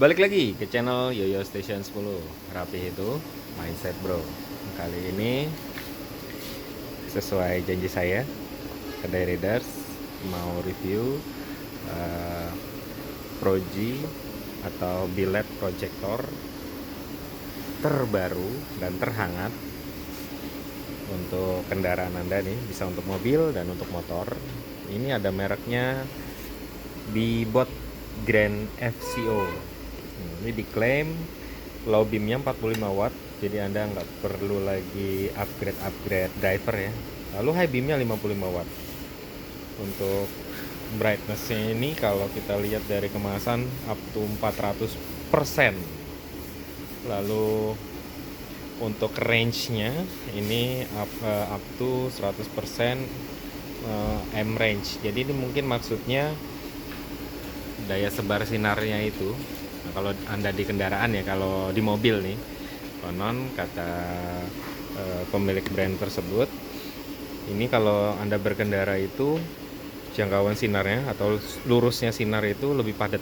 Balik lagi ke channel Yoyo Station 10. Rapih itu mindset bro. Kali ini sesuai janji saya ke Riders mau review uh, Proji atau biled projector terbaru dan terhangat untuk kendaraan Anda nih, bisa untuk mobil dan untuk motor. Ini ada mereknya Bibot Grand FCO. Ini diklaim low beamnya 45 watt, jadi Anda nggak perlu lagi upgrade driver ya. Lalu high beamnya 55 watt. Untuk brightnessnya ini kalau kita lihat dari kemasan up to 400%. Lalu untuk range-nya ini up to 100% M range. Jadi ini mungkin maksudnya daya sebar sinarnya itu. Nah, kalau Anda di kendaraan ya, kalau di mobil nih, konon kata pemilik brand tersebut, ini kalau Anda berkendara itu jangkauan sinarnya atau lurusnya sinar itu lebih padat.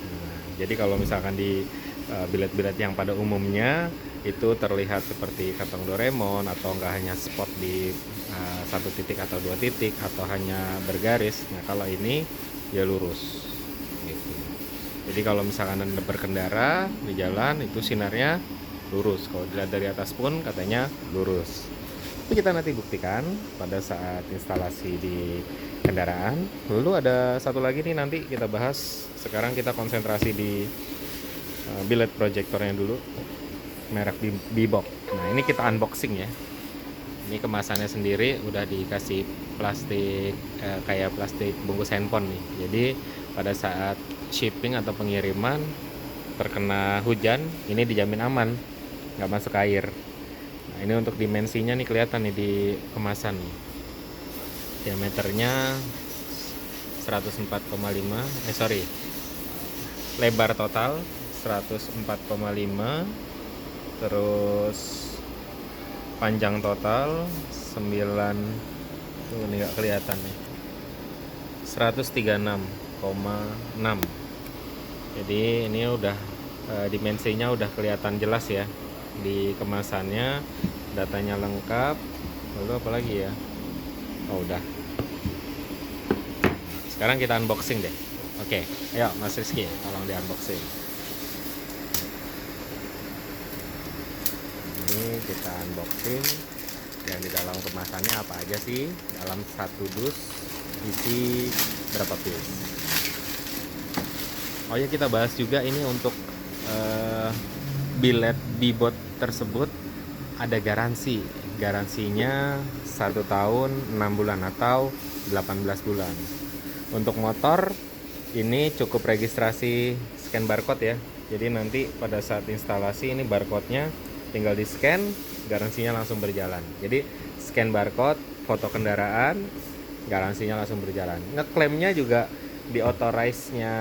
Nah, jadi kalau misalkan di biled-biled yang pada umumnya itu terlihat seperti kantong Doraemon, atau enggak hanya spot di satu titik atau dua titik, atau hanya bergaris. Nah, kalau ini ya lurus gitu. Jadi kalau misalkan Anda berkendara di jalan itu sinarnya lurus, kalau dilihat dari atas pun katanya lurus. Tapi kita nanti buktikan pada saat instalasi di kendaraan. Lalu ada satu lagi nih, nanti kita bahas. Sekarang kita konsentrasi di biled projectornya dulu, merek Bibot. Nah, ini kita unboxing ya. Ini kemasannya sendiri udah dikasih plastik kayak plastik bungkus handphone nih. Jadi pada saat shipping atau pengiriman terkena hujan, ini dijamin aman, nggak masuk air. Nah, ini untuk dimensinya nih kelihatan nih di kemasan. Diameternya 104,5, lebar total 104,5, terus panjang total 9, tuh ini nggak kelihatan nih, 136,6. Jadi ini udah dimensinya udah kelihatan jelas ya di kemasannya, datanya lengkap. Lalu apa lagi ya? Oh udah. Sekarang kita unboxing deh. Oke, ayo Mas Rizky, tolong di unboxing. Ini kita unboxing, dan di dalam kemasannya apa aja sih. Dalam satu dus isi berapa piece. Oh ya, kita bahas juga ini untuk biled Bibot tersebut ada garansinya 1 tahun 6 bulan atau 18 bulan. Untuk motor ini cukup registrasi scan barcode ya. Jadi nanti pada saat instalasi ini barcode-nya tinggal di scan, garansinya langsung berjalan. Jadi scan barcode, foto kendaraan, garansinya langsung berjalan. Ngeklaimnya juga di authorize-nya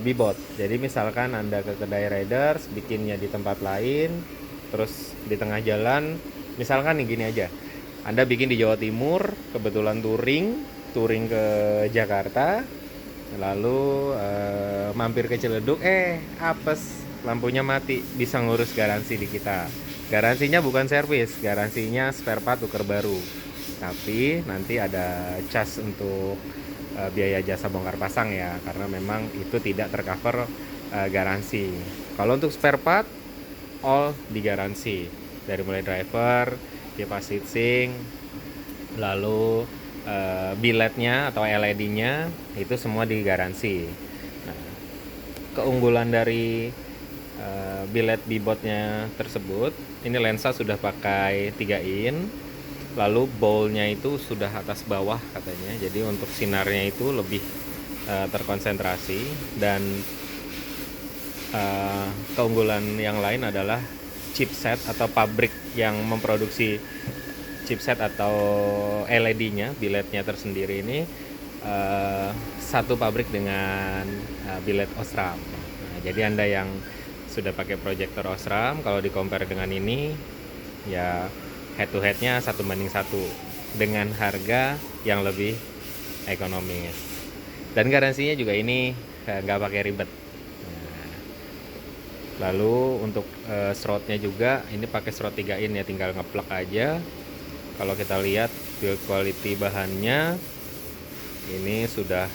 Bibot. Jadi misalkan Anda ke kedai Riders bikinnya di tempat lain, terus di tengah jalan, misalkan nih gini aja, Anda bikin di Jawa Timur, kebetulan touring ke Jakarta, lalu mampir ke Ciledug, apes, lampunya mati, bisa ngurus garansi di kita. Garansinya bukan servis, garansinya spare part tuker baru, tapi nanti ada cas untuk biaya jasa bongkar pasang ya, karena memang itu tidak tercover garansi. Kalau untuk spare part all digaransi, dari mulai driver, kipas heatsink, lalu bilednya atau LED-nya itu semua digaransi. Nah, keunggulan dari biled Bibotnya tersebut, ini lensa sudah pakai 3 in, lalu bowl-nya itu sudah atas bawah katanya, jadi untuk sinarnya itu lebih terkonsentrasi. Dan keunggulan yang lain adalah chipset atau pabrik yang memproduksi chipset atau LED-nya, bilednya tersendiri ini satu pabrik dengan biled Osram. Nah, jadi Anda yang sudah pakai proyektor Osram, kalau di compare dengan ini ya head to headnya 1:1 dengan harga yang lebih ekonomis. Dan garansinya juga ini nggak pakai ribet. Lalu untuk shroudnya juga ini pakai shroud 3 in ya, tinggal ngeplug aja. Kalau kita lihat build quality bahannya ini sudah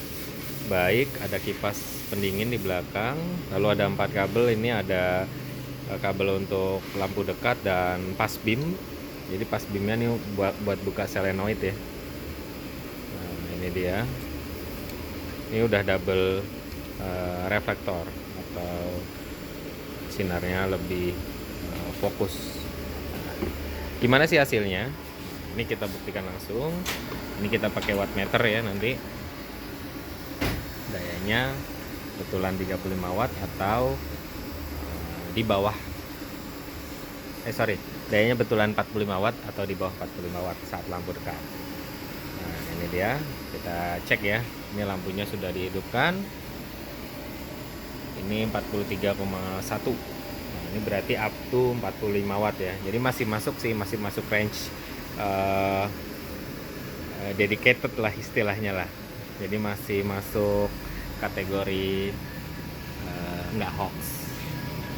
baik, ada kipas pendingin di belakang, lalu ada 4 kabel. Ini ada kabel untuk lampu dekat dan pas beam. Jadi pas beamnya nih buat buka solenoid ya. Nah, ini dia. Ini udah double reflektor atau sinarnya lebih fokus. Nah, gimana sih hasilnya? Ini kita buktikan langsung. Ini kita pakai wattmeter ya, nanti dayanya betulan 35 watt atau di bawah dayanya betulan 45 watt atau di bawah 45 watt saat lampu dekat. Nah, ini dia, kita cek ya. Ini lampunya sudah dihidupkan. Ini 43,1. Nah, ini berarti up to 45 watt ya. Jadi masih masuk sih, masih masuk range dedicated lah istilahnya lah. Jadi masih masuk kategori nggak hoax.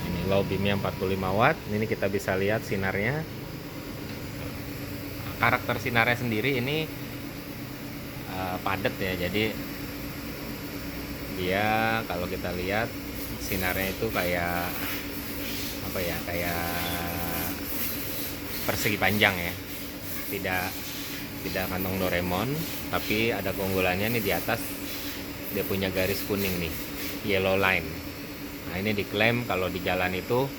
Ini low beamnya 45 watt. Ini kita bisa lihat sinarnya. Karakter sinarnya sendiri ini padat ya. Jadi dia kalau kita lihat sinarnya itu kayak apa ya, kayak persegi panjang ya. Tidak kantong Doraemon, tapi ada keunggulannya nih, di atas dia punya garis kuning nih, yellow line. Nah, ini diklaim kalau di jalan itu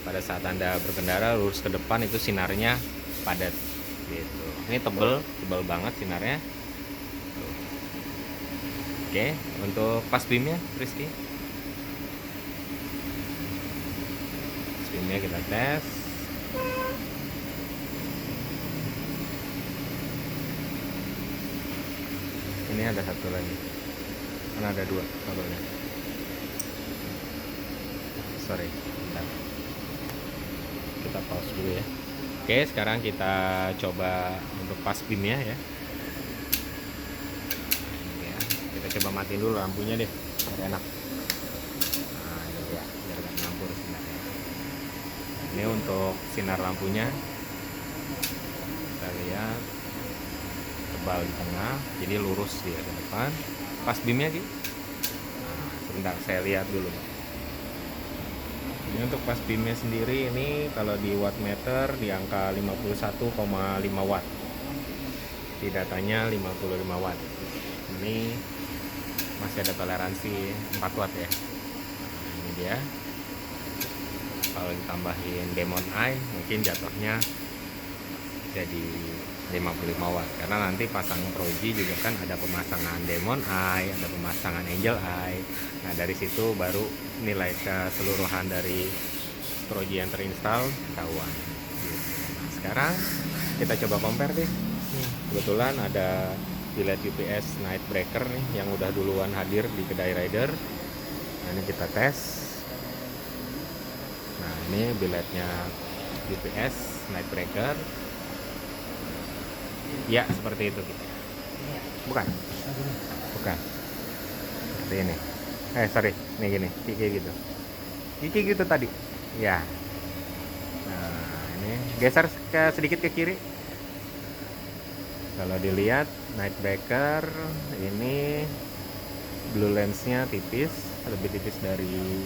pada saat Anda berkendara lurus ke depan itu sinarnya padat gitu. Ini tebel banget sinarnya. Oke, untuk pas beamnya Rizky. Pas beamnya kita tes. Ini ada satu lagi, kan ada 2 kabelnya. Sorry, bentar. Kita pause dulu ya. Oke, sekarang kita coba untuk pas beamnya ya. Kita coba matiin dulu lampunya deh, biar enak. Nah, ini ya, biar gak nyampur sinarnya. Ini untuk sinar lampunya, kita lihat tebal di tengah, jadi lurus dia ke depan. Pas beamnya gitu. Nah, sebentar saya lihat dulu. Ini untuk pas beamnya sendiri, ini kalau di wattmeter di angka 51,5 watt. Di datanya 55 watt. Ini masih ada toleransi 4 watt ya. Nah, ini dia. Kalau ditambahin Demon Eye mungkin jatuhnya jadi 55 watt, karena nanti pasang Proji juga kan ada pemasangan Demon Eye, ada pemasangan Angel Eye. Nah, dari situ baru nilai keseluruhan dari Proji yang terinstall ketahuan. Nah, sekarang kita coba compare deh. Kebetulan ada biled UPS Night Breaker nih yang udah duluan hadir di kedai rider. Nah, ini kita tes. Nah, ini bilednya UPS Night Breaker. Ya, seperti itu gitu. Bukan. Seperti ini. Sorry, ini gini, kayak gitu. Kayak gitu tadi. Ya. Nah, ini geser sedikit ke kiri. Kalau dilihat Night Breaker ini blue lensnya tipis, lebih tipis dari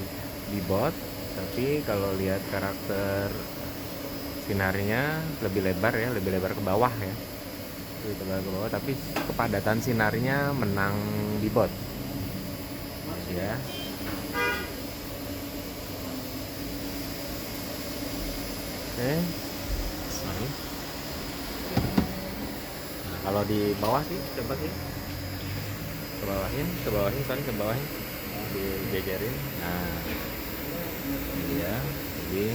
Bebot. Tapi kalau lihat karakter sinarnya lebih lebar ya, lebih lebar ke bawah ya. Tapi kepadatan sinarnya menang Bebot ya. Oke, sorry. Nah, kalau di bawah sih, coba sih ke bawahin, ke bawahin, dijajarin. Nah, ini dia. Jadi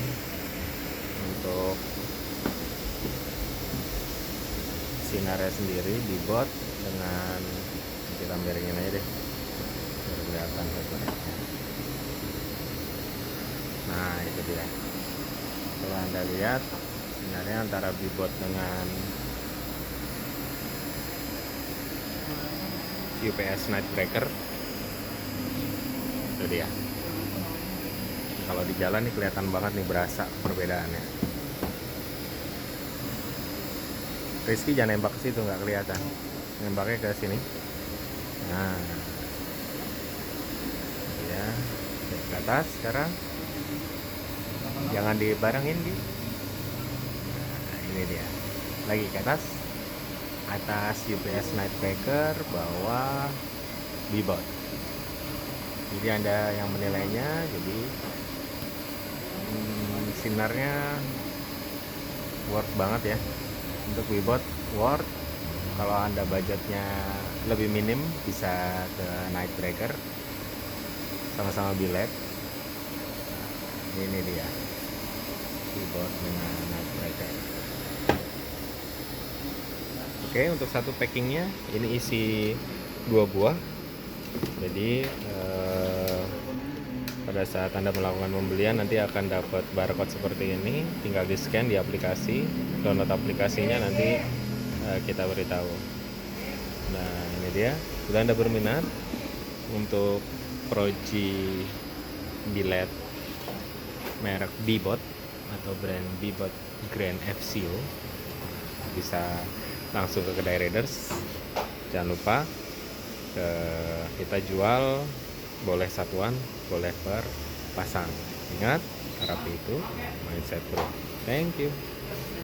untuk sinarnya sendiri Bebot dengan, kita miringin aja deh biar kelihatan headlightnya. Nah, itu dia. Kalau Anda lihat sinarnya antara Bebot dengan UPS Night Breaker, itu dia. kalau di jalan nih kelihatan banget nih, berasa perbedaannya. Rizky jangan nembak ke situ, nggak kelihatan. Nembaknya ke sini. Nah, ya, ke atas sekarang. Jangan dibarengin di. Nah, ini dia. Lagi ke atas. Atas UPS night breaker, bawah B-Bot. Jadi Anda yang menilainya. Jadi sinarnya worth banget ya. Untuk B-Bot worth. Kalau Anda budgetnya lebih minim, bisa ke night breaker, sama-sama biled. Ini dia B-Bot dengan night breaker. Oke, untuk satu packingnya ini isi 2 buah. Jadi pada saat Anda melakukan pembelian nanti akan dapat barcode seperti ini. Tinggal di scan di aplikasi, download aplikasinya, nanti kita beritahu. Nah, ini dia. Jika Anda berminat untuk Proji biled merek B-Bot atau brand B-Bot Grand FCO, bisa langsung ke kedai Raiders. Jangan lupa kita jual boleh satuan, boleh per pasang. Ingat, Rapi itu mindset bro. Thank you.